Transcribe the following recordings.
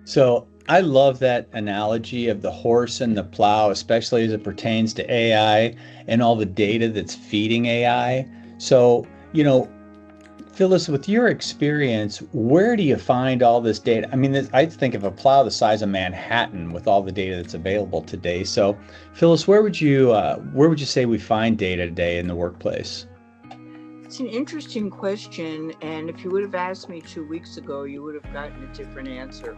So I love that analogy of the horse and the plow, especially as it pertains to AI and all the data that's feeding AI. So, Phyllis, with your experience, where do you find all this data? I mean, I think of a plow the size of Manhattan with all the data that's available today. So, Phyllis, where would you say we find data today in the workplace? It's an interesting question, and if you would have asked me 2 weeks ago, you would have gotten a different answer.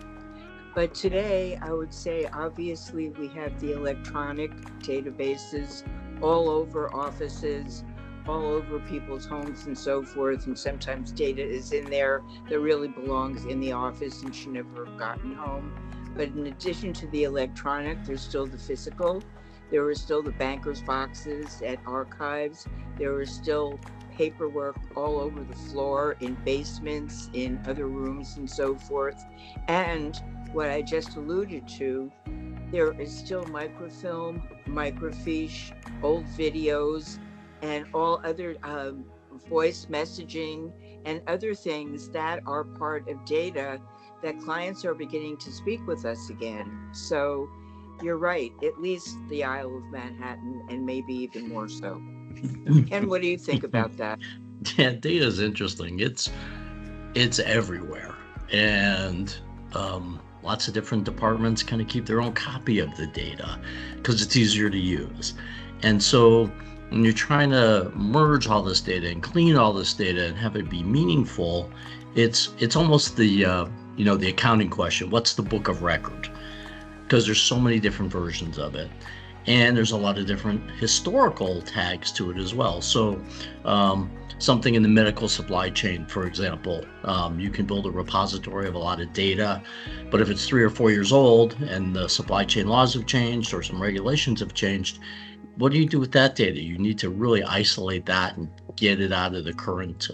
But today, I would say obviously we have the electronic databases all over offices, all over people's homes, and so forth. And sometimes data is in there that really belongs in the office and should never have gotten home. But in addition to the electronic, there's still the physical. There are still the banker's boxes at archives. There is still paperwork all over the floor in basements, in other rooms, and so forth. And what I just alluded to, there is still microfilm, microfiche, old videos, and all other voice messaging and other things that are part of data that clients are beginning to speak with us again. So you're right, at least the Isle of Manhattan, and maybe even more so. Ken, what do you think about that? Yeah, data is interesting. It's everywhere, and lots of different departments kind of keep their own copy of the data because it's easier to use. And so when you're trying to merge all this data and clean all this data and have it be meaningful, it's almost the accounting question. What's the book of record? Because there's so many different versions of it. And there's a lot of different historical tags to it as well. So something in the medical supply chain, for example, you can build a repository of a lot of data, but if it's 3 or 4 years old and the supply chain laws have changed or some regulations have changed, what do you do with that data? You need to really isolate that and get it out of the current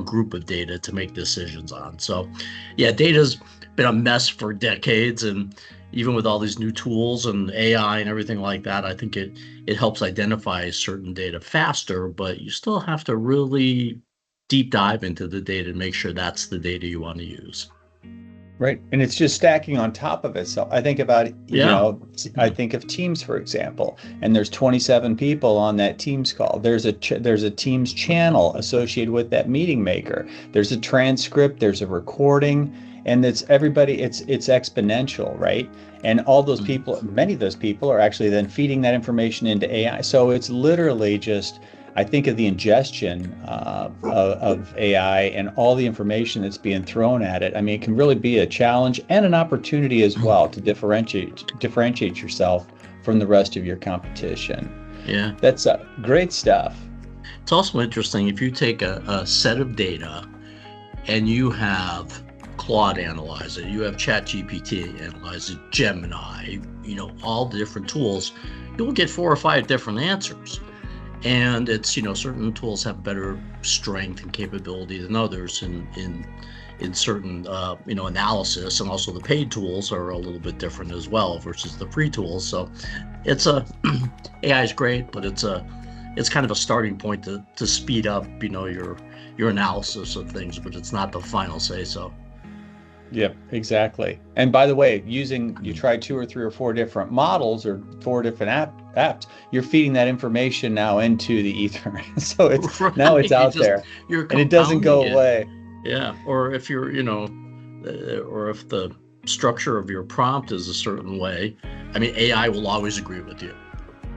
group of data to make decisions on. So yeah, data's been a mess for decades, and even with all these new tools and AI and everything like that, I think it helps identify certain data faster, but you still have to really deep dive into the data and make sure that's the data you want to use. Right. And it's just stacking on top of it. So I think about, Yeah. I think of Teams, for example, and there's 27 people on that Teams call. There's a Teams channel associated with that meeting maker. There's a transcript, there's a recording, and it's everybody, it's exponential, right? And all those people, many of those people are actually then feeding that information into AI. So it's literally just, I think of the ingestion of AI and all the information that's being thrown at it. I mean, it can really be a challenge and an opportunity as well to differentiate yourself from the rest of your competition. Yeah. That's great stuff. It's also interesting if you take a set of data and you have Claude analyze it, you have ChatGPT analyze it, Gemini, all the different tools, you'll get 4 or 5 different answers. And it's, certain tools have better strength and capability than others in certain, analysis, and also the paid tools are a little bit different as well versus the free tools. So it's AI is great, but it's kind of a starting point to speed up, your analysis of things, but it's not the final say so. Yep, exactly. And by the way, you try 2 or 3 or 4 different models or 4 different apps, you're feeding that information now into the ether. So now it's out there, and it doesn't go away. Yeah, or if you're, or if the structure of your prompt is a certain way, I mean, AI will always agree with you.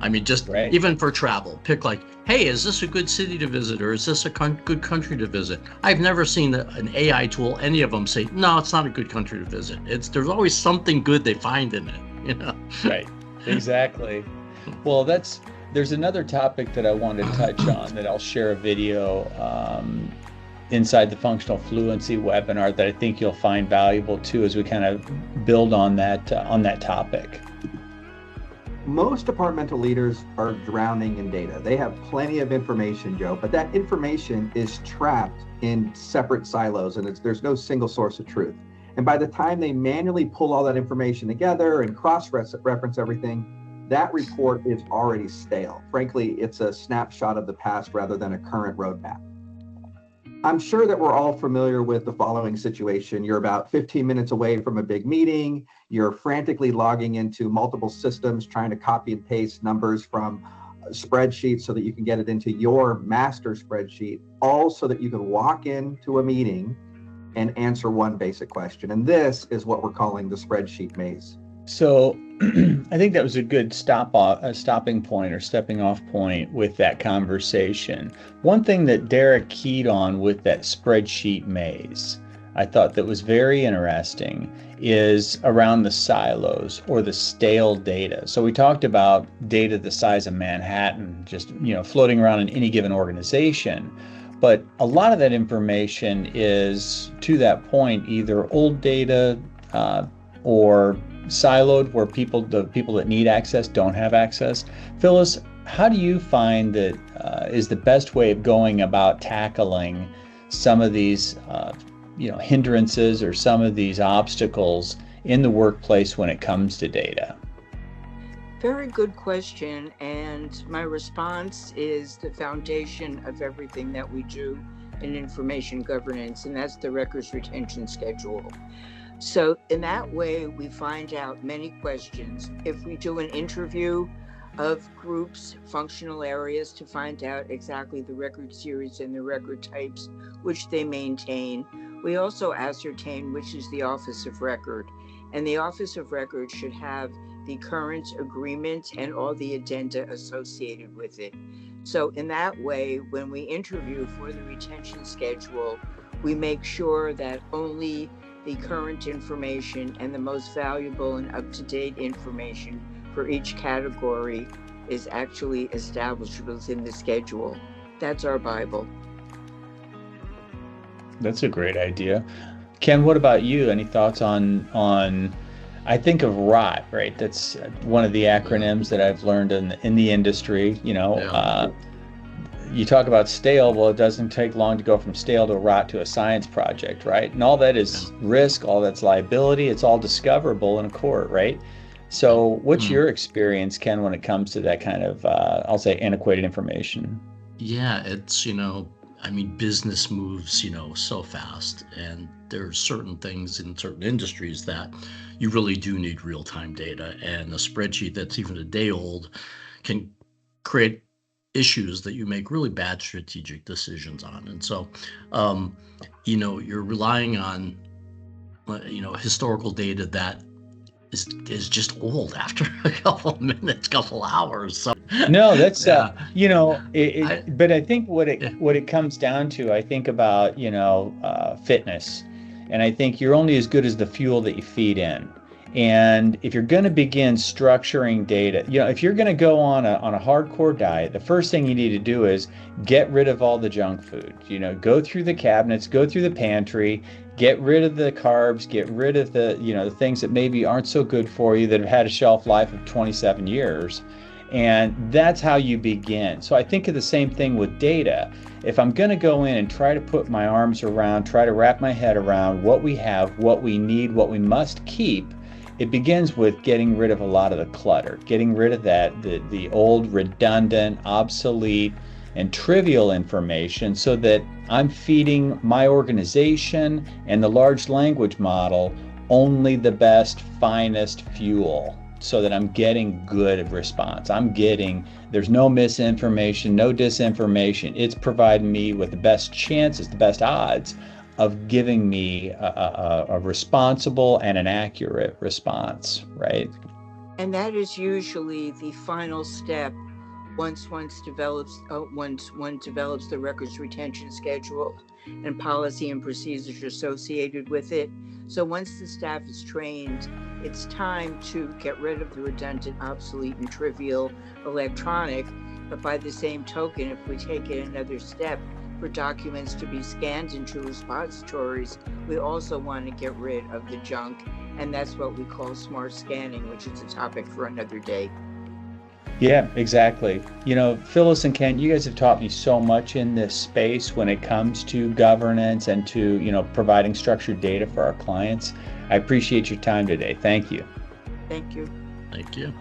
I mean, just right. Even for travel, pick like, hey, is this a good city to visit, or is this a good country to visit? I've never seen an AI tool, any of them say, no, it's not a good country to visit. There's always something good they find in it, Right, exactly. Well, there's another topic that I want to touch on that I'll share a video inside the Functional Fluency webinar that I think you'll find valuable too, as we kind of build on that topic. Most departmental leaders are drowning in data. They have plenty of information, Joe, but that information is trapped in separate silos, and there's no single source of truth. And by the time they manually pull all that information together and cross-reference everything, that report is already stale. Frankly, it's a snapshot of the past rather than a current roadmap. I'm sure that we're all familiar with the following situation. You're about 15 minutes away from a big meeting. You're frantically logging into multiple systems, trying to copy and paste numbers from spreadsheets so that you can get it into your master spreadsheet, all so that you can walk into a meeting and answer one basic question. And this is what we're calling the spreadsheet maze. So I think that was a good stopping point or stepping off point with that conversation. One thing that Derek keyed on with that spreadsheet maze, I thought that was very interesting, is around the silos or the stale data. So we talked about data the size of Manhattan, just floating around in any given organization. But a lot of that information is, to that point, either old data or siloed, where the people that need access don't have access. Phyllis, how do you find that is the best way of going about tackling some of these hindrances or some of these obstacles in the workplace when it comes to data? Very good question, and my response is the foundation of everything that we do in information governance, and that's the records retention schedule. So in that way, we find out many questions. If we do an interview of groups, functional areas, to find out exactly the record series and the record types which they maintain, we also ascertain which is the office of record. And the office of record should have the current agreement and all the addenda associated with it. So in that way, when we interview for the retention schedule, we make sure that only the current information and the most valuable and up-to-date information for each category is actually established within the schedule. That's our Bible. That's a great idea. Ken, what about you? Any thoughts on I think of ROT, right? That's one of the acronyms that I've learned in the industry. You talk about stale, well, it doesn't take long to go from stale to rot to a science project, right? And all that is risk, all that's liability, it's all discoverable in a court, right? So what's your experience, Ken, when it comes to that kind of, I'll say, antiquated information? Yeah, it's, business moves, so fast, and there's certain things in certain industries that you really do need real-time data, and a spreadsheet that's even a day old can create issues that you make really bad strategic decisions on. And so, you're relying on, historical data that is just old after a couple of minutes, couple hours. So no, that's but I think what it comes down to, I think about fitness, and I think you're only as good as the fuel that you feed in. And if you're going to begin structuring data, if you're going to go on a hardcore diet, the first thing you need to do is get rid of all the junk food. Go through the cabinets, go through the pantry, get rid of the carbs, get rid of the the things that maybe aren't so good for you, that have had a shelf life of 27 years. And that's how you begin. So I think of the same thing with data. If I'm going to go in and try to put my arms around, try to wrap my head around what we have, what we need, what we must keep, it begins with getting rid of a lot of the clutter, getting rid of the old, redundant, obsolete, and trivial information, so that I'm feeding my organization and the large language model only the best, finest fuel, so that I'm getting good response. There's no misinformation, no disinformation. It's providing me with the best chances, the best odds of giving me a responsible and an accurate response, right? And that is usually the final step once one develops the records retention schedule and policy and procedures associated with it. So once the staff is trained, it's time to get rid of the redundant, obsolete, and trivial electronic. But by the same token, if we take it another step, for documents to be scanned into repositories, we also want to get rid of the junk, and that's what we call smart scanning, which is a topic for another day. Yeah, exactly. Phyllis and Ken, you guys have taught me so much in this space when it comes to governance and to, providing structured data for our clients. I appreciate your time today. Thank you. Thank you. Thank you.